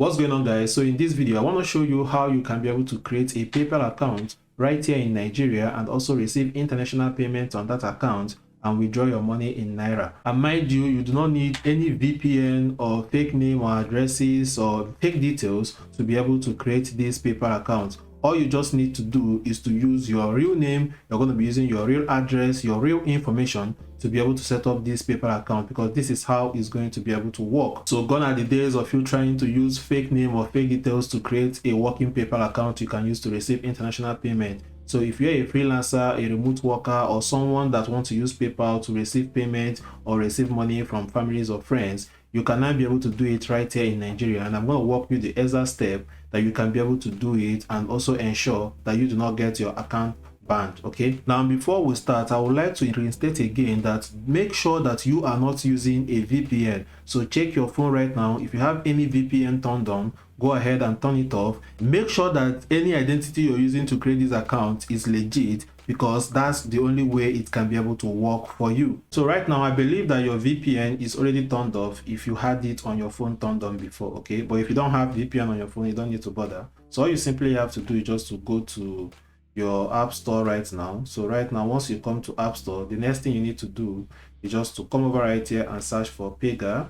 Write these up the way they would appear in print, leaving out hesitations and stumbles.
What's going on, guys? So in this video I want to show you how you can be able to create a PayPal account right here in Nigeria and also receive international payments on that account and withdraw your money in Naira. And mind you, you do not need any VPN or fake name or addresses or fake details to be able to create this PayPal account. All you just need to do is to use your real name. You're going to be using your real address, your real information to be able to set up this PayPal account, because this is how it's going to be able to work. So gone are the days of you trying to use fake name or fake details to create a working PayPal account you can use to receive international payment. So if you're a freelancer, a remote worker, or someone that wants to use PayPal to receive payment or receive money from families or friends, you can now be able to do it right here in Nigeria. And I'm going to walk you the exact step that you can be able to do it and also ensure that you do not get your account banned. Okay, now before we start, I would like to reinstate again that make sure that you are not using a VPN. So check your phone right now. If you have any VPN turned on, go ahead and turn it off. Make sure that any identity you're using to create this account is legit, because that's the only way it can be able to work for you. So right now I believe that your VPN is already turned off if you had it on your phone turned on before. Okay, but if you don't have VPN on your phone, you don't need to bother. So all you simply have to do is just to go to your app store right now. So right now, once you come to app store, the next thing you need to do is just to come over right here and search for Paga.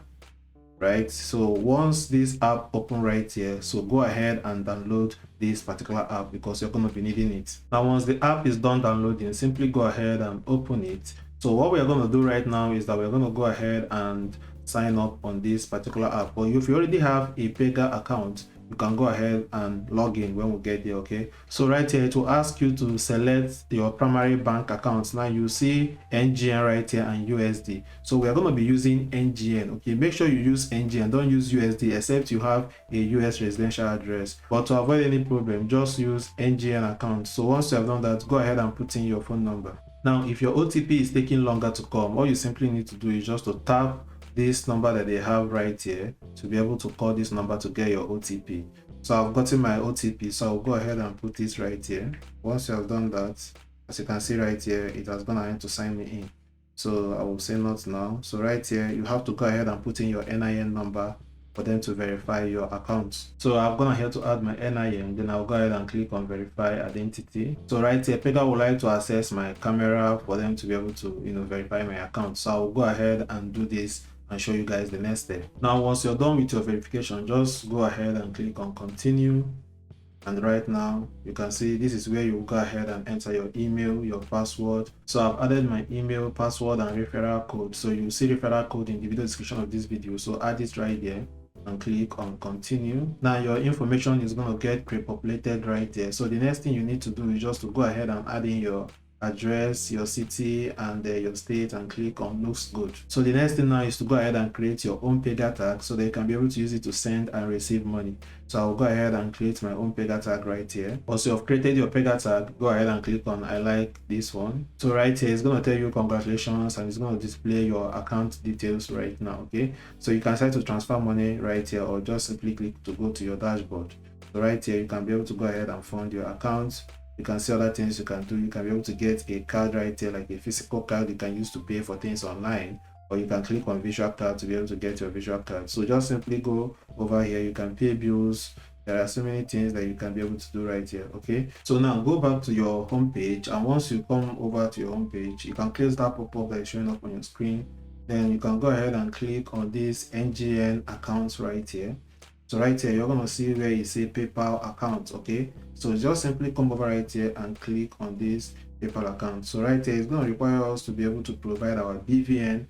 Right, so once this app open right here, so go ahead and download this particular app because you're going to be needing it. Now once the app is done downloading, simply go ahead and open it. So what we're going to do right now is that we're going to go ahead and sign up on this particular app. But if you already have a Paga account, you can go ahead and log in when we get there. Okay, so right here it will ask you to select your primary bank accounts. Now you see NGN right here and USD. So we are going to be using NGN. Okay, make sure you use NGN, don't use USD except you have a US residential address. But to avoid any problem, just use NGN account. So once you have done that, go ahead and put in your phone number. Now if your OTP is taking longer to come, all you simply need to do is just to tap this number that they have right here to be able to call this number to get your OTP. So I've gotten my OTP, so I'll go ahead and put this right here. Once you have done that, as you can see right here, it has gone ahead to sign me in. So I will say not now. So right here, you have to go ahead and put in your NIN number for them to verify your account. So I've gone ahead to add my NIN, then I'll go ahead and click on verify identity. So right here, Paga would like to access my camera for them to be able to verify my account. So I'll go ahead and do this and show you guys the next step. Now once you're done with your verification, just go ahead and click on continue. And right now you can see this is where you go ahead and enter your email, your password. So I've added my email, password, and referral code. So you'll see referral code in the video description of this video, so add it right there and click on continue. Now your information is going to get pre-populated right there. So the next thing you need to do is just to go ahead and add in your address, your city, and your state, and click on looks good. So the next thing now is to go ahead and create your own Paga tag so they can be able to use it to send and receive money. So I'll go ahead and create my own Paga tag right here. Once you have created your Paga tag, go ahead and click on I like this one. So right here it's going to tell you congratulations, and it's going to display your account details right now. Okay, so you can start to transfer money right here, or just simply click to go to your dashboard. So right here you can be able to go ahead and fund your account. You can see other things you can do. You can be able to get a card right here, like a physical card you can use to pay for things online, or you can click on visual card to be able to get your visual card. So just simply go over here. You can pay bills. There are so many things that you can be able to do right here. Okay, so now go back to your home page, and once you come over to your home page, you can close that pop-up that is showing up on your screen. Then you can go ahead and click on this NGN accounts right here. So right here, you're going to see where you say PayPal account. Okay, so just simply come over right here and click on this PayPal account. So right here, it's going to require us to be able to provide our BVN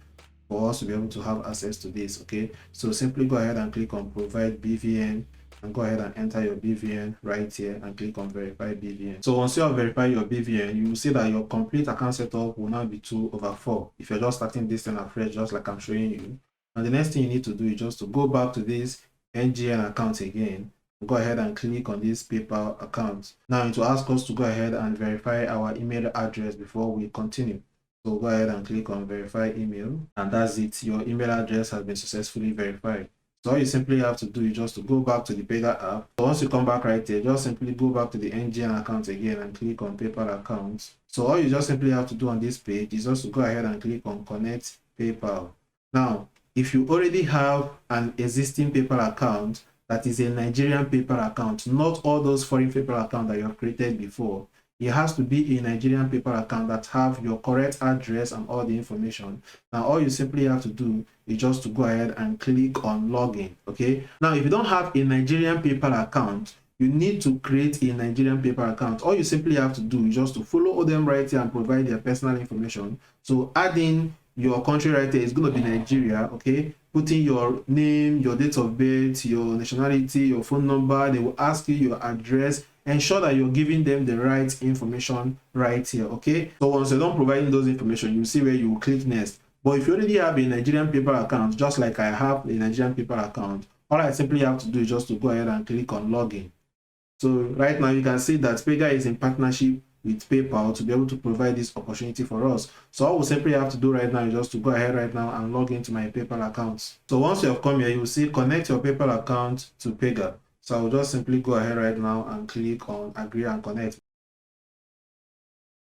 for us to be able to have access to this. Okay, so simply go ahead and click on provide BVN, and go ahead and enter your BVN right here and click on verify BVN. So once you have verified your BVN, you will see that your complete account setup will now be 2/4 if you're just starting this thing afresh, just like I'm showing you. And the next thing you need to do is just to go back to this NGN account again. Go ahead and click on this PayPal account. Now it will ask us to go ahead and verify our email address before we continue. So go ahead and click on verify email, and that's it. Your email address has been successfully verified. So all you simply have to do is just to go back to the Paga app. So once you come back right here, just simply go back to the NGN account again and click on PayPal accounts. So all you just simply have to do on this page is just to go ahead and click on connect PayPal. Now if you already have an existing PayPal account that is a Nigerian PayPal account, not all those foreign PayPal accounts that you have created before. It has to be a Nigerian PayPal account that have your correct address and all the information. Now, all you simply have to do is just to go ahead and click on login. Okay. Now, if you don't have a Nigerian PayPal account, you need to create a Nigerian PayPal account. All you simply have to do is just to follow them right here and provide their personal information. So add in your country right here. It's going to be Nigeria. Okay. Put in your name, your date of birth, your nationality, your phone number. They will ask you your address. Ensure that you're giving them the right information right here. Okay. So once you're done providing those information, you see where you click next. But if you already have a Nigerian PayPal account, just like I have a Nigerian PayPal account, all I simply have to do is just to go ahead and click on login. So right now you can see that Paga is in partnership with PayPal to be able to provide this opportunity for us. So all we simply have to do right now is just to go ahead right now and log into my PayPal account. So once you have come here, you will see connect your PayPal account to Paga. So I will just simply go ahead right now and click on agree and connect.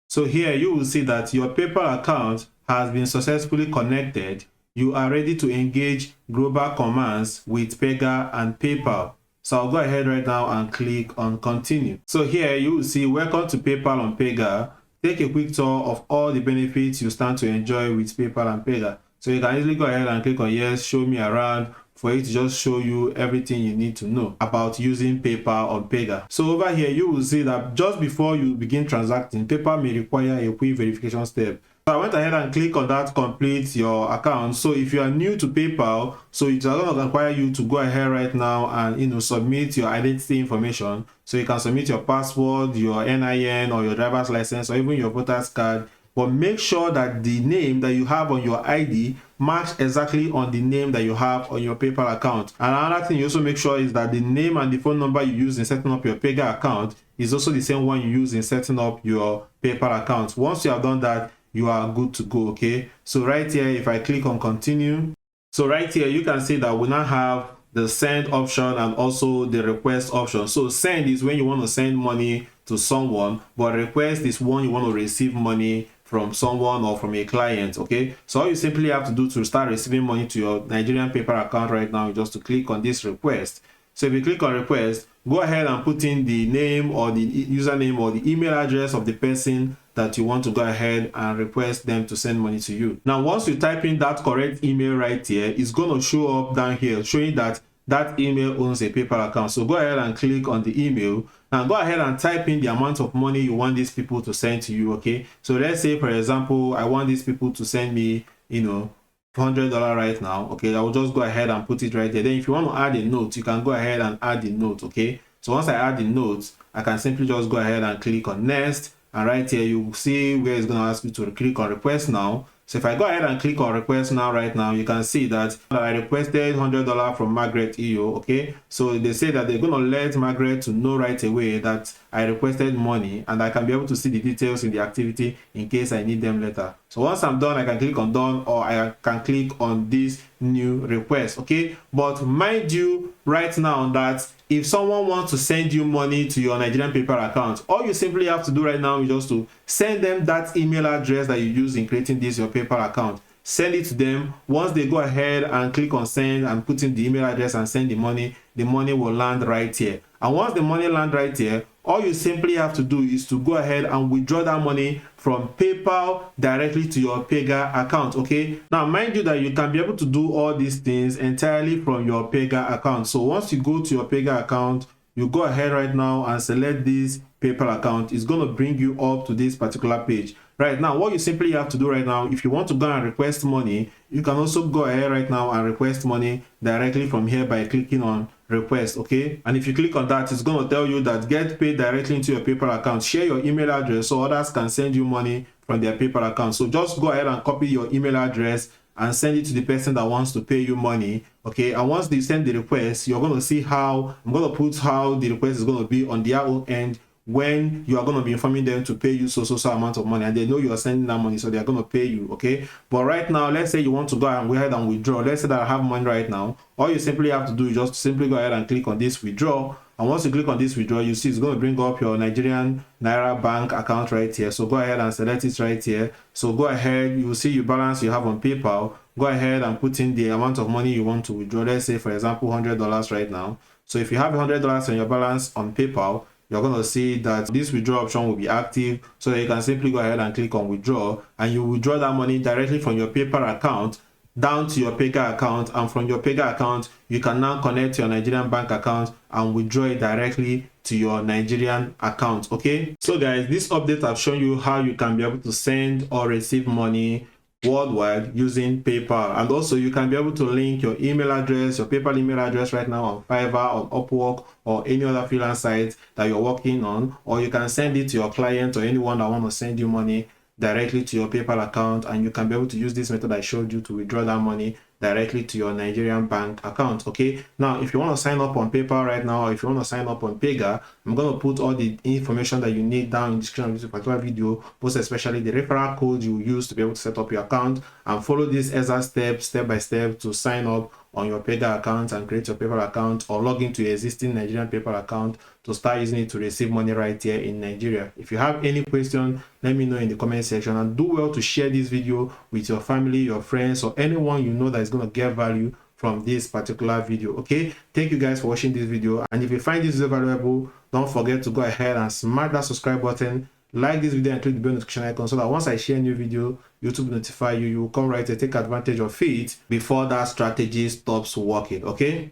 So here you will see that your PayPal account has been successfully connected. You are ready to engage global commerce with Paga and PayPal. So I'll go ahead right now and click on continue. So here you will see welcome to PayPal on Paga. Take a quick tour of all the benefits you stand to enjoy with PayPal and Paga. So you can easily go ahead and click on yes, show me around, for it to just show you everything you need to know about using PayPal on Paga. So over here you will see that just before you begin transacting, PayPal may require a quick verification step. So I went ahead and click on that complete your account. So if you are new to PayPal, so it's going to require you to go ahead right now and submit your identity information. So you can submit your password, your NIN or your driver's license or even your voter's card. But make sure that the name that you have on your ID match exactly on the name that you have on your PayPal account. And another thing you also make sure is that the name and the phone number you use in setting up your Paga account is also the same one you use in setting up your PayPal account. Once you have done that, you are good to go. Okay, so right here, if I click on continue, so right here you can see that we now have the send option and also the request option. So send is when you want to send money to someone, but request is when you want to receive money from someone or from a client. Okay, so all you simply have to do to start receiving money to your Nigerian PayPal account right now is just to click on this request. So if you click on request, go ahead and put in the name or the username or the email address of the person that you want to go ahead and request them to send money to you. Now, once you type in that correct email right here, it's going to show up down here showing that that email owns a PayPal account. So go ahead and click on the email and go ahead and type in the amount of money you want these people to send to you. Okay, so let's say, for example, I want these people to send me, $100 right now. Okay, I will just go ahead and put it right there. Then if you want to add a note, you can go ahead and add the note. Okay, so once I add the note, I can simply just go ahead and click on next, and right here you will see where it's going to ask you to click on request now. So if I go ahead and click on request now, right now, you can see that I requested $100 from Margaret Iyooh. Okay, so they say that they're going to let Margaret to know right away that I requested money, and I can be able to see the details in the activity in case I need them later. So once I'm done, I can click on done, or I can click on this new request. Okay, but mind you right now that if someone wants to send you money to your Nigerian PayPal account, all you simply have to do right now is just to send them that email address that you use in creating this your PayPal account. Send it to them. Once they go ahead and click on send and put in the email address and send the money will land right here. And once the money lands right here, all you simply have to do is to go ahead and withdraw that money from PayPal directly to your Paga account. Okay, now mind you that you can be able to do all these things entirely from your Paga account. So once you go to your Paga account, you go ahead right now and select this PayPal account. It's going to bring you up to this particular page. Right now, what you simply have to do right now, if you want to go and request money, you can also go ahead right now and request money directly from here by clicking on request. Okay, and if you click on that, it's going to tell you that get paid directly into your PayPal account. Share your email address so others can send you money from their PayPal account. So just go ahead and copy your email address and send it to the person that wants to pay you money. Okay, and once they send the request, you're going to see how I'm going to put how the request is going to be on their own end when you are going to be informing them to pay you so amount of money, and they know you are sending that money, so they are going to pay you. Okay, but right now, let's say you want to go ahead and withdraw. Let's say that I have money right now. All you simply have to do is just simply go ahead and click on this withdraw, and once you click on this withdraw, you see it's going to bring up your Nigerian Naira bank account right here. So go ahead and select it right here. So go ahead, you will see your balance you have on PayPal. Go ahead and put in the amount of money you want to withdraw. Let's say, for example, $100 right now. So if you have $100 on your balance on PayPal, you're going to see that this withdraw option will be active, so that you can simply go ahead and click on withdraw, and you withdraw that money directly from your PayPal account down to your Paga account, and from your Paga account you can now connect your Nigerian bank account and withdraw it directly to your Nigerian account. Okay, so guys, this update have shown you how you can be able to send or receive money worldwide using PayPal, and also you can be able to link your email address, your PayPal email address right now on Fiverr, on Upwork, or any other freelance site that you're working on, or you can send it to your client or anyone that want to send you money directly to your PayPal account, and you can be able to use this method I showed you to withdraw that money directly to your Nigerian bank account. Okay, now if you want to sign up on PayPal right now, or if you want to sign up on Paga, I'm going to put all the information that you need down in the description of this particular video, most especially the referral code you use to be able to set up your account, and follow this exact step by step to sign up on your Paga account and create your PayPal account, or log into your existing Nigerian PayPal account to start using it to receive money right here in Nigeria. If you have any question, let me know in the comment section, and do well to share this video with your family, your friends, or anyone you know that is going to get value from this particular video. Okay, thank you guys for watching this video, and if you find this video valuable, don't forget to go ahead and smash that subscribe button, like this video, and click the bell notification icon, so that once I share a new video, YouTube notify you. You will come right to take advantage of it before that strategy stops working. Okay.